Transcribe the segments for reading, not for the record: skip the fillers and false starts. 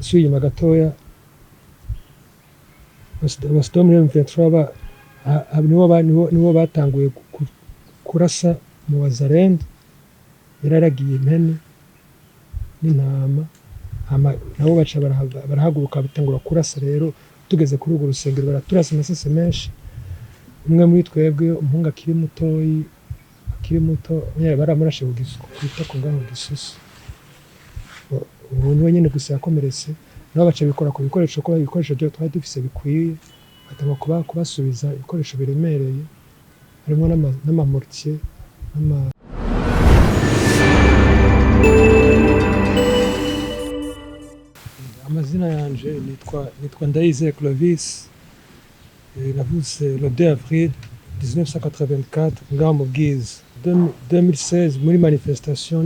suye inyuma gatoya abasirikare muri M23 nibo batanguye kurasa mu wazarendo yararagiye impene n'intama nabo baca barahaguruka bitangura kurasa. Rero tugeze kuri urwo rusengero baraturasa amasase menshi. Umwe muri twebwe umuhungu akiri muto baramurashe kwita ku ngaho gisusu, ubu niwe nyine gusa yakomeretse. Nabo baca bikora ku bikoresho ko ibikoresho byo twari dufise bikwiye, batanga kubasubiza ibikoresho biremereye harimo n'amamortier Amazina yanje nitwa Ndayizeye Clovis. Navutse le 2 avril 1984 ngaho mu Bwiza. 2016 muri manifestation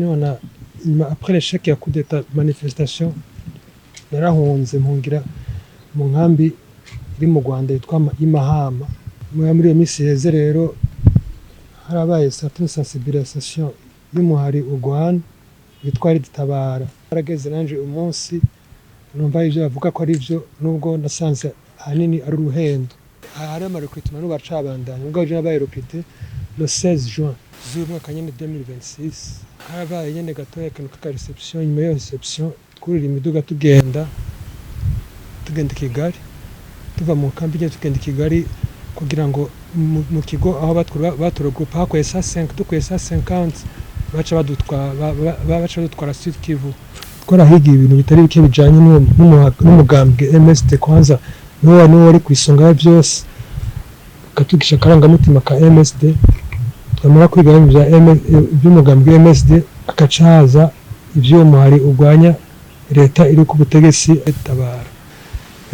après l'échec ya coup d'état manifestation narahunze mpungira mu nkambi iri mu Rwanda yitwa Imahama. Muri iyo minsi heze rero harabaye certaine sensibilisation y'umuhari ugwana witwa RED-TABARA. Harageze nanje umunsi numva ivyo bavuga ko ari byo, nubwo nasanze ahanini ari uruhendo. Hari amarecruitment n'ubacabandanya ubwo je nabaye recruté le 16 juin z'umwaka nyene 2026. Harabaye nyene gatoya ikintu ka reception. Nyuma yo reception twurira imiduga tugenda Kigali, tuva mu kambi je tugenda Kigali kugira ngo mu kigo aho baturogrupa hakoye 5 dukoye 50 baca badutwara Sud Kivu. Twarahigiye ibintu bitari bike bijanye n'umugambwe MSD. Kwanza niwe wari ku isonga byose, katugisha karangamutima ka MSD. Twamara kwiga iby'umugambwe MSD akacaza ivy'umuhari ugwanya leta iri ku butegetsi RED-TABARA.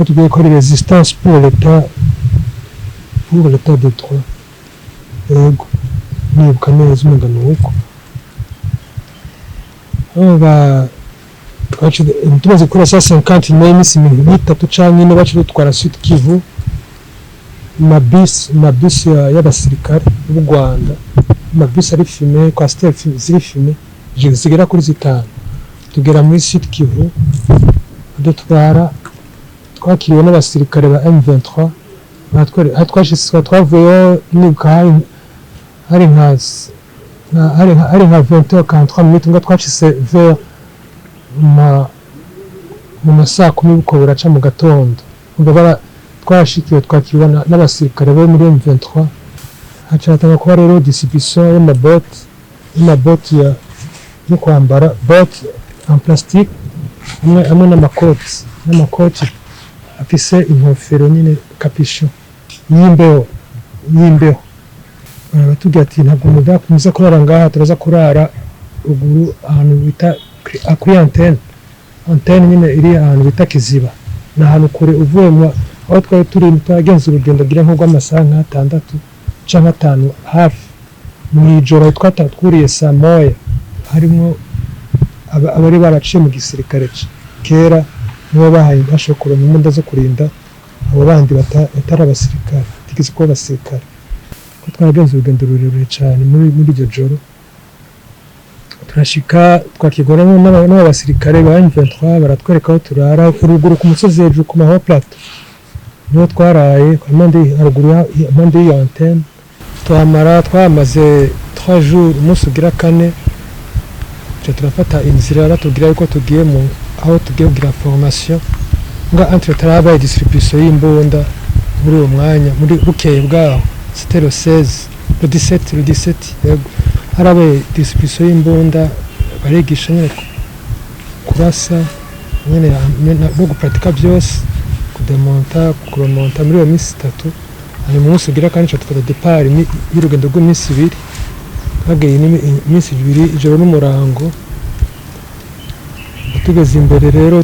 Tugiye ko resistance pour l'état de droit. Yego nibuka neza umugano wuko tumaze kuri 150 nyuma y'imisi 3 canke no bacu dutwara Sud Kivu mabisi y'abasirikare b'u Rwanda. Mabisi ari filmé kwa step ziri filmé zigera kuri 5. Tugera muri Sud Kivu twakiriwe n'abasirikare ba M23 twavuye nibuka hari nka 20h43 minutes ngo twacise vers mu masaa 10 buko buraca mu gatondo. Twashikiwe twakiriwe n'abasirikare bo muri M23. Hacatanga kuba rero distribution y'amaboti yo kwambara, bote en plastique amwe n'amakoti afise inkofero nyine capuchon y'imbeho. Baratubwira ati ntabwo mudakomeza kurara ngaha, turaza kurara ruguru ahantu bita kuri antenne nyine iri ahantu bita Kiziba. Ni ahantu kure uvuye aho twari turi twagenze urugendo gira nko rw'amasaha nka 6 canke 5 hafi. Mu ijoro twaturiye saa moya harimo abari baraciye mu gisirikare kera nibo bahaye bashokora mu munda zo kurinda abo bandi batari abasirikare, tigeze ko abasirikare. Ko twaragenze urugendo rurerure cyane muri iryo joro. Turashika twakigoramo n'abasirikare ba M23 baratwereka aho turara uruguru ku musozi hejuru ku maho plateau. Niho twaraye impande y'iyo antenne. Twamaze 3 jours umunsi ugira 4. Turafata inzira batubwira yuko tugiye aho tugiye kugira formation nga entre travail distribution y'imbunda. Muri uwo mwanya muri bukeye bwaho c'était le 16 le 17 yego harabaye distribution y'imbunda, barigisha nyine kurasa nyine no gupratika byose, kuremonta muri iyo minsi 3. Hari umunsi ugira kandi dufata départ y'urugendo rw'iminsi 2. Twabwiye iminsi 2 ijoro n'umurango. Tugeze imbere rero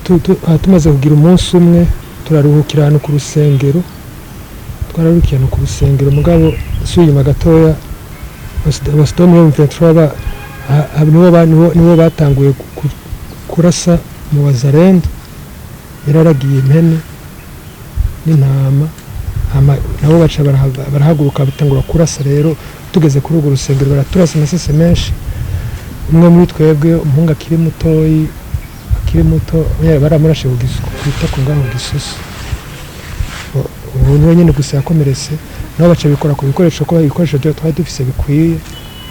tumaze kugira umunsi umwe turaruhukira ahantu ku rusengero. Twararukiye ahantu ku rusengero mugabo suye inyuma gatoya abasirikare muri M23 nibo batanguye kurasa mu wazarendo yararagiye impene n'intama. Nabo baca barahaguruka bitangura kurasa. Rero tugeze kuri urwo rusengero baraturasa amasase menshi. Umwe muri twebwe umuhungu akiri akiri muto baramurashe kwita ku ngaho gisusu ubu niwe nyine gusa yakomeretse nabo baca bikora ku bikoresho ko ibikoresho byo twari dufise bikwiye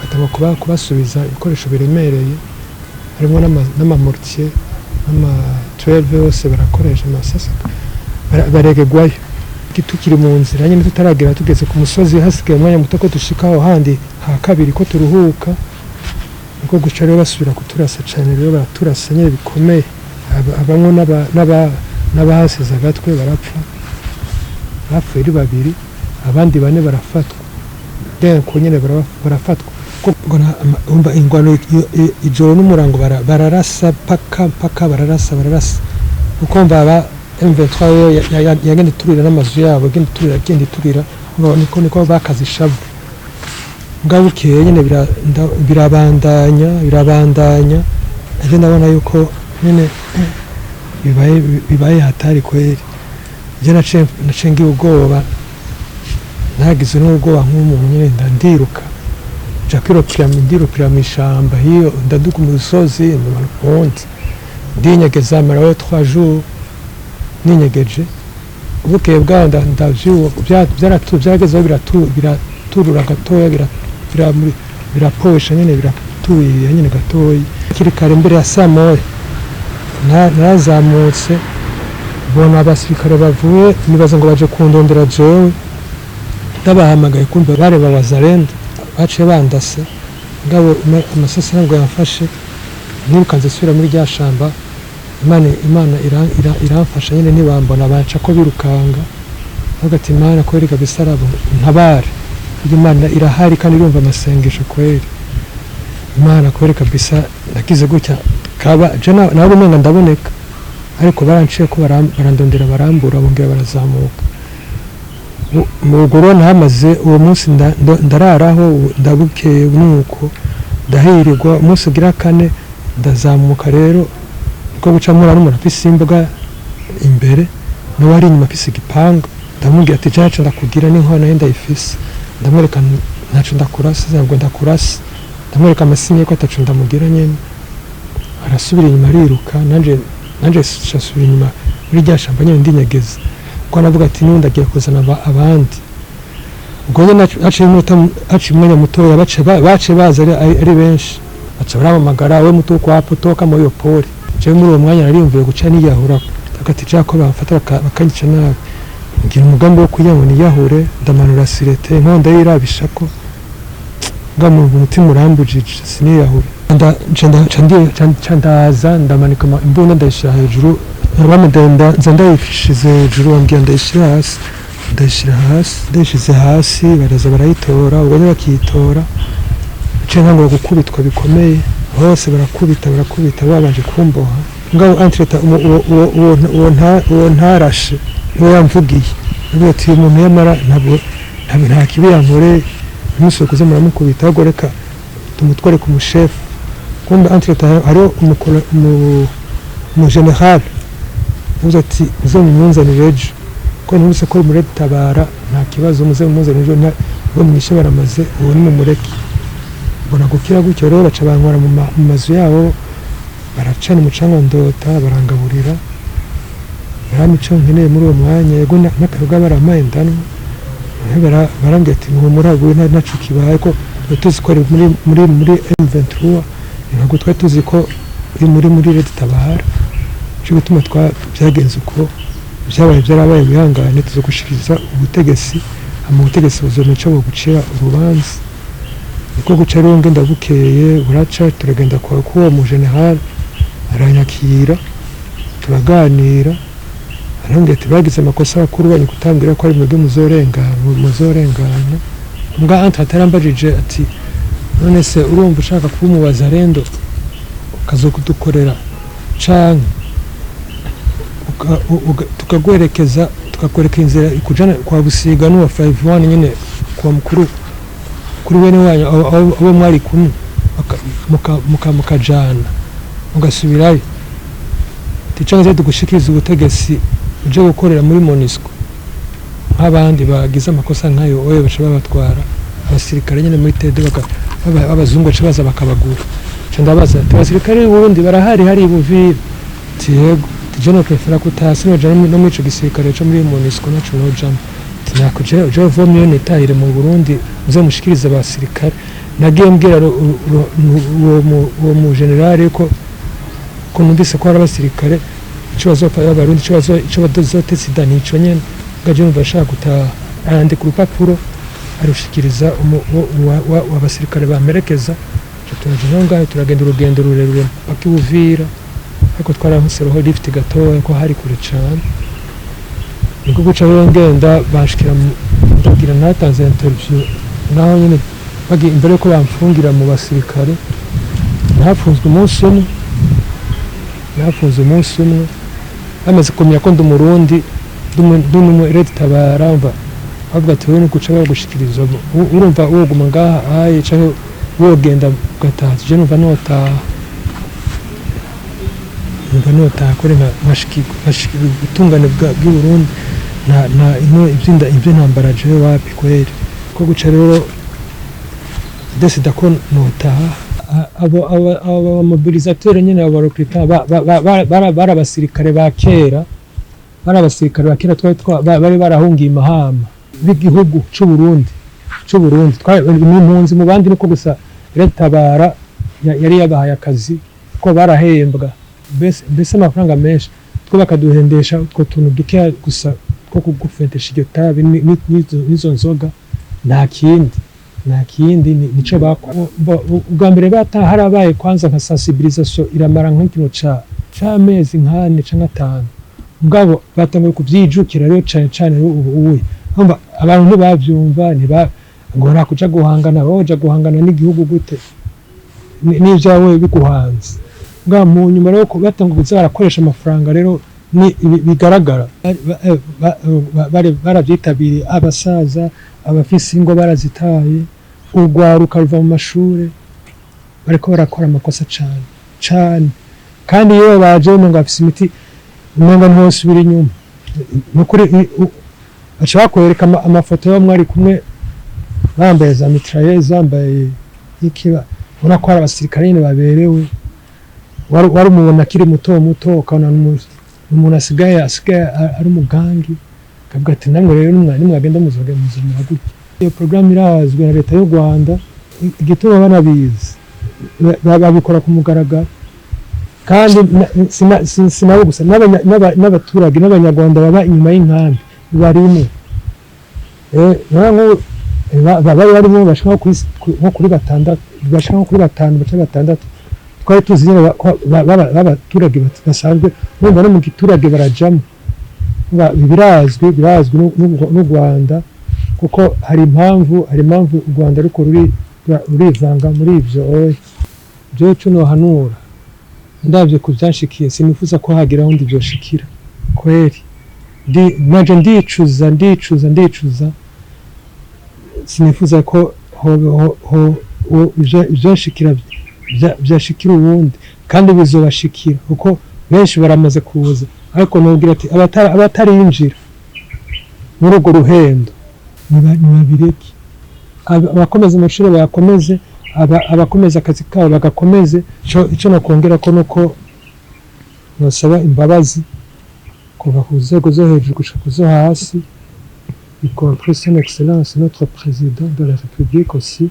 batanga kubasubiza ibikoresho biremereye harimo n'amamortier n'ama-12 yose barakoresha amasasa baregegwayo tukiri mu nzira nyine tutaragera tugeze ku musozi hasigaye umwanya muto ko dushikaho handi ha kabiri ko turuhuka niko guca rero basubira kuturasa cyane rero baraturasa nyine bikomeye abamwe n'abahasize agatwe barapfa bapfuye ari babiri abandi bane barafatwa ko nyine barafatwa umva ingwano ijoro n'umurango bararasa paka bararasa uko mva M23 yagenda turira n'amazu yabo agenda turira niko bakaze ishavu ngabukeye nyine birabandanya agenda abona yuko nyine bibaye hatari kweri je nacengiye ubwoba nagize n'ubwoba nk'umuntu nyine ndiruka ndirukira mu ishamba hiyo ndaduka mu rusozi ubundi ndinyegeza maraho 3 jours ninyegeje ubukeye bwanda byaragezeho biraturura gatoya biraposha nyine biratuye nyine gatoya kiri kare imbere ya saa moya narazamutse bona abasirikare bavuye nibaza ngo baje kundondera jewe ndabahamagaye kumbe bareba wazarenda baciye bandase ngabo amasasi ntabwo yamfashe nirukanze subira muri rya shamba Imana iramfasha nyine ntibambona baca ko birukanga hagati Imana ko reka bisarabo ntabare Imana irahari kandi irumva amasengesho kweri Imana ko reka bisa nakize gutya kaba je nabo menga ndaboneka ariko baranciye ko barandondera barambura bongera barazamuka mugoro ntamaze uwo munsi ndararaho ndabukeye nuko ndahirirwa umunsi ugira kane ndazamuka rero ko guca n'umuntu afise imbuga imbere no wari inyuma afise igipanga ndamubwira ati cyacu ndakugira n'inkona yenda ifise ndamwereka ntacu ndakurasa ntabwo ndakurasa ndamwereka amasinye ko atacu ndamugira nyene arasubira inyuma ariruka nanje shasubira inyuma muri rya shamba nyene ndinyegeza ko navuga ati n'undi agiye kuzana abandi ubwo nyene aciye umwanya mutoya bace baza ari benshi baca baramamagara we muto kwa potoka muri yo pole je muri uwo mwanya nariyumviye guca niyahura takati jako bafata bakanyica nabi ngira umugambi wo kuyango niyahure ndamanura sirete nkonda yirabishako ngamu umutima urambujije siniyahura ndaza ndamanika imbunda ndayishira hejuru abamudenda ndayifishize hejuru ambwiye ndayishira hasi baraza barayitora ubwo bakitora cyo ntango gukubitwa bikomeye hose barakubita babanje kumboha ngabo entreta uwo ntarashe uwo yamvugiye nabwo ati umuntu yamara nta kibi yankore umusoko kuza muramukubita ahubwo reka tumutware ku mushefu kumbe entreta hariho mu general uvuze ati uzo mumunzanire ejo ko ntubise ko muri RED-TABARA nta kibazo muze mumunzanire ejo bo mwishe baramaze uwo ni mumureke bona gukira gutyo rero baca bankora mu mazu yabo baracana umucanga ndota barangaburira baramico nkeneye muri uwo mwanya yego n'akaruga baramaye ndanwa barambye ati muhumuraguye ntacu kibaye ko tuzi ko muri M23 ntabwo twari tuzi ko muri RED-TABARA cyo gutuma byagenze uko byabaye byarabaye bihangane tuzo gushikiriza ubutegetsi ubutegetsi buzomeca bwo gucira urubanza niko guca rero ngenda bukeye buraca turagenda kwa kuwo mu general aranyakira turaganira arambye ati bagize amakosa akuru banyu kutambwira ko ari mwebwe muzorengana mbwa antatarambajije ati none se urumva ushaka kumubaza rendo ukazokudukorera canke tukagwerekeza tukakwereka inzira ikujana kwa Busiga n'uwa 51 nyine kwa mukuru kuri bene wanyu abo mwari kumwe mukajana mugasubirayo ticanga tugushikiriza ubutegetsi uje gukorera muri MONUSCO nk'abandi bagize amakosa nkayo oye baca babatwara abasirikare nyine muri TD abazungu baca baza bakabagura cyo ndabaza abasirikare b'ubundi barahari hari buvira yego je no prefera kutasi no jana no mwico gisirikare cyo muri MONUSCO naco no jana tinako je vomye netayire mu Burundi uze mushikiriza abasirikare nagiye mbwira uwo mu generale ko numvise ko ari abasirikare ikibazo y'abarundi ikibazo badozotetse nico nyene ngaje numva ashaka gutaha andika urupapuro arushikiriza abasirikare bamerekeza tujye ngaho turagenda urugendo rurerure bakibuvira ariko twaramuseroho lift gatoya ko hari kure cyane niko guca ngenda bashikira ndagira natanze interview naho nyine bagiye imbere ko bamfungira mu basirikare nafunzwe umunsi umwe bamaze kumenya ko ndi umurundi mu RED-TABARA bavuga ati wowe nuguca bagushikiriza urumva woguma ngaha aye cyangwa wogenda gataha je numva notaha kore nkashikira ubutungane bw'u Burundi ibyo ntambara je wapi kweri ko guca rero desida ko notaha abo mobilisateur nyene abo recruiter bara abasirikare ba kera bari barahungiye imahama b'igihugu c'u Burundi n'impunzi mu bandi niko gusa RED-TABARA yari yabahaye akazi ko barahembwa mbese amafaranga menshi two bakaduhendesha utwo tuntu duke gusa ko kugufentesha iryo tabi n'izo nzoga nta kindi nico ubwa mbere harabaye kwanza nka sensibilisation iramara nk'ikintu c'amezi nk'ane canke 5 mugabo batanguye kuvyijukira rero cane ubu abantu ntibavyumva ngora kuja guhangana n'igihugu gute n'ivyawe biguhanze nga mu nyuma rero batanguye barakoresha amafaranga rero bigaragara baravyitabiriye abasaza abafise ingo barazitaye urwaruka ruva mu mashure bariko barakora amakosa cane kandi iyo baje ngo bafise imiti umenga ntosubira inyuma nukuri ashaka kwereka amafoto yo mwari kumwe bambaye za mitrailleuse zambaye ikiba urakora abasirikare nyine baberewe wari umubona kiri muto ukabona umuntu asigaye ari umugangi kavuga ati namwe rero nimwagenda muzogenda gutya iyo program irazwe na leta y'u Rwanda igituma banabizi babikora ku mugaragaro kandi sinabo gusa n'abaturage n'abanyarwanda baba inyuma y'inkambi barimo barimo bashaka nko kuri 6 bashaka nko kuri 5 baca 6 twari tuzi abaturage basanzwe numva no mu giturage barajamo birazwi n'u Rwanda kuko hari impamvu u Rwanda ariko rurivanga muri ivyo byo cuno hanura ndavye kuvyanshikiye sinifuza ko hagira aho ndivyoshikira kweri naje ndicuza sinifuza ko ivyoshikira vyashikira ubundi kandi bizobashikira kuko benshi baramaze kuza ariko nubwira ati abatarinjira muri urwo ruhendo nibabireke abakomeza amashuri bayakomeze abakomeza akazi kabo bagakomeze ico nakongera ko nuko nosaba imbabazi kuva ku nzego zo hejuru gushika kuzo hasi y compris son excellence notre président de la République aussi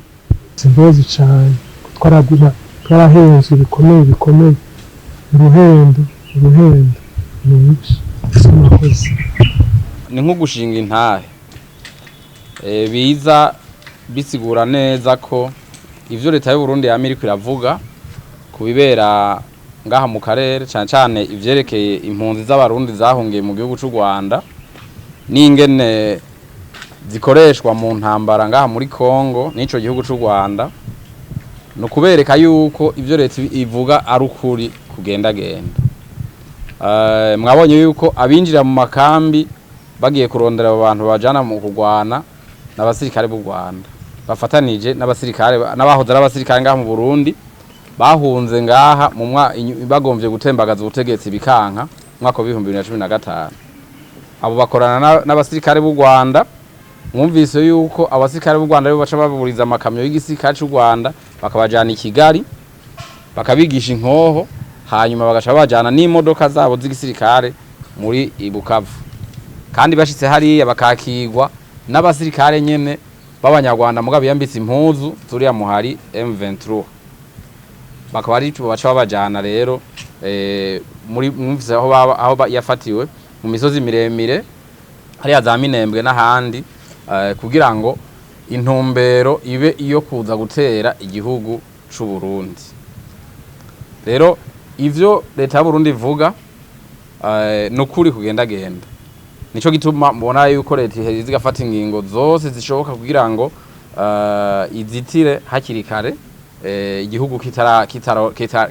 simbozi cyane twarahenzwe bikomeye uruhendo ni nko gushinga intahe biza bisigura neza ko ivyo leta y'u Burundi y'Amerika iravuga kubibera ngaha mu karere cyane ivyerekeye impunzi z'abarundi zahungiye mu gihugu c'u Rwanda n'ingene zikoreshwa mu ntambara ngaha muri Kongo n'ico gihugu c'u Rwanda no kubereka yuko ivyo leta ivuga ari ukuri kugendagenda. Mwabonye yuko abinjira mu makambi bagiye kurondera abantu bajana mu kugwana n'abasirikare b'u Rwanda bafatanije n'abasirikare n'abahoze n'abasirikare ngaha mu Burundi bahunze ngaha mu bagomvye gutembagaza ubutegetsi bikanka mwaka wa 2015 abo bakorana n'abasirikare b'u Rwanda mwumvise yuko abasirikare b'u Rwanda bo baca baburiza amakamyo y'igisirikare cy'u Rwanda bakabajana i Kigali bakabigisha inkoho hanyuma bagaca bajana n'imodoka zabo z'igisirikare muri Bukavu kandi bashitse hariya bakakigwa n'abasirikare nyene b'abanyarwanda mugabo yambitse impuzu turiya muhari M23 bakaba ari cyo baca bajana rero muri mwumvise aho yafatiwe mu misozi miremire hariya za Minembwe n'ahandi kugira ngo intumbero ibe iyo kuza gutera igihugu c'u Burundi. Rero ivyo leta y'u Burundi ivuga nukuri kugenda genda nico gituma mbona yuko leta iheze igafata ingingo zose zishoboka kugira ngo izitire hakiri kare igihugu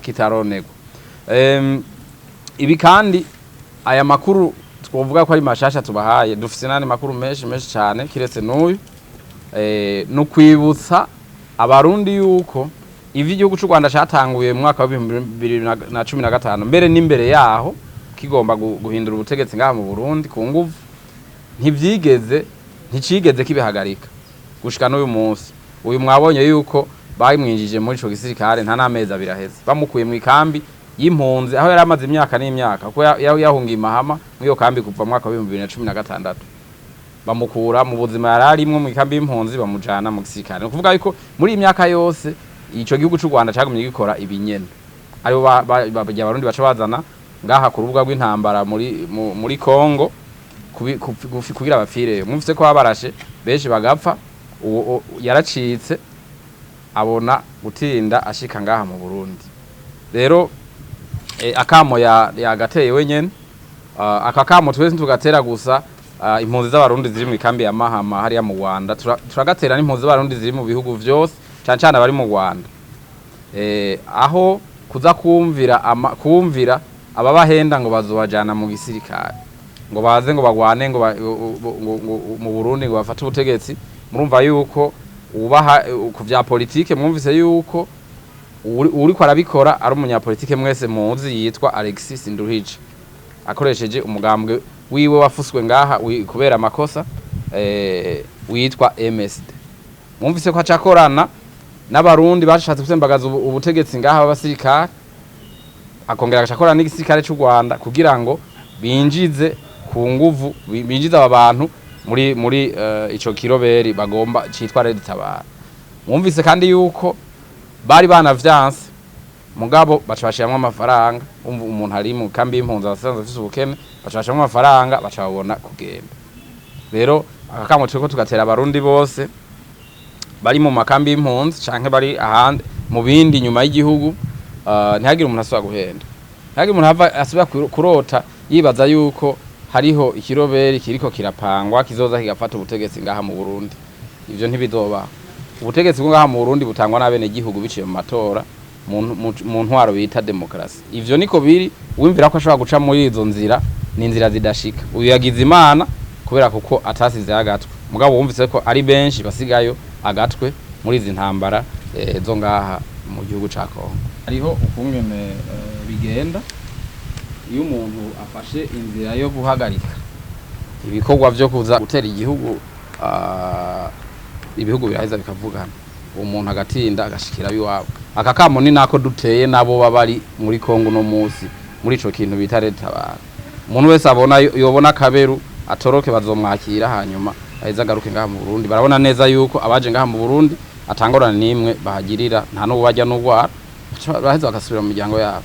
kitaronegwa. Ibi kandi aya makuru twovuga ko ari mashasha tubahaye dufise nani makuru menshi cyane kiretse n'uyu no kwibutsa abarundi yuko ivi igihugu c'u Rwanda catanguye mu mwaka wa 2015 mbere n'imbere yaho kigomba guhindura ubutegetsi ngaha mu Burundi ku nguvu nticigeze kibihagarika gushika n'uyu munsi. Uyu mwabonye yuko bayimwinjije muri ico gisirikare nta namezi abiraheze bamukuye mu ikambi y'impunzi aho yari amaze imyaka n'imyaka ko yahungiye Mahama mwiyo kambi kuva mu mwaka wa 2016 bamukura mu buzima yararimwe mu ikambi y'impunzi bamujana mu gisirikare. No kuvuga yuko muri imyaka yose ico gihugu c'u Rwanda cagumye gikora ibinyene aribo bajya abarundi baca bazana ngaha ku rubuga rw'intambara muri Kongo kugira abapfire mwumvise ko babarashe benshi bagapfa yaracitse abona gutinda ashika ngaha mu Burundi. Rero akamo yagateye wenyene aka kamo twese tugatera gusa impunzi z'abarundi ziri mu ikambi ya Mahama hariya mu Rwanda turagatera n'impunzi z'abarundi ziri mu bihugu vyose cyane bari mu Rwanda aho kuza kumvira ababahenda ngo bazobajana mu gisirikare ngo baze ngo bagwane ngo mu Burundi ngo bafate ubutegetsi. Murumva yuko ubaha ku vya politike mwumvise yuko uri ko arabikora ari umunyapolitike mwese muzi yitwa Alexis Nduhije akoresheje umugambwe wiwe wafuswe ngaha kubera amakosa witwa MSD. Mwumvise ko acakorana n'abarundi bashatse gusembagaza ubutegetsi ngaha b'abasirikare akongera agacakorana n'igisirikare cy'u Rwanda kugira ngo binjize ku nguvu binjiza aba bantu muri ico kiroberi bagomba citwa RED-TABARA. Mwumvise kandi yuko bari banavyanse mugabo bacabashiramwe amafaranga umuntu ari mu kambi y'impunzi abasanzwe afise ubukene bacabashiramwe amafaranga bacabona kugenda. Rero akakamo turiko tugatera abarundi bose bari mu makambi y'impunzi canke bari ahandi mu bindi nyuma y'igihugu ntihagire umuntu asubira guhenda ntihagire umuntu asubira kurota yibaza yuko hariho ikiroberi kiriko kirapangwa kizoza kigafata ubutegetsi ngaha mu Burundi. Ivyo ntibizoba. Ubutegetsi bwo ngaha mu Burundi butangwa n'abene gihugu biciye mu matora mu ntwaro bita demokrasi. Ivyo niko biri wimvira ko ashobora guca muri izo nzira ni inzira zidashika. Uyu yagize Imana kubera kuko atasize agatwe mugabo wumvise ko ari benshi basigayo agatwe muri izi ntambara zo ngaha mu gihugu ca Kongo. Hariho ukungene bigenda iyo umuntu afashe inzira yo guhagarika ibikorwa byo kuza gutera igihugu ibihugu biraheza bikavugana umuntu agatinda agashikira biwabo. Akakamo ni nako duteye nabo babari muri Kongo no musi muri ico kintu bita RED-TABARA. Umuntu wese abona yobona kaberu atoroke bazomwakira hanyuma aheza garuke ngaha mu Burundi. Barabona neza yuko abaje ngaha mu Burundi atangorana nimwe bahagirira nta no bajya n'ugwara baheza bakasubira mu miryango yabo.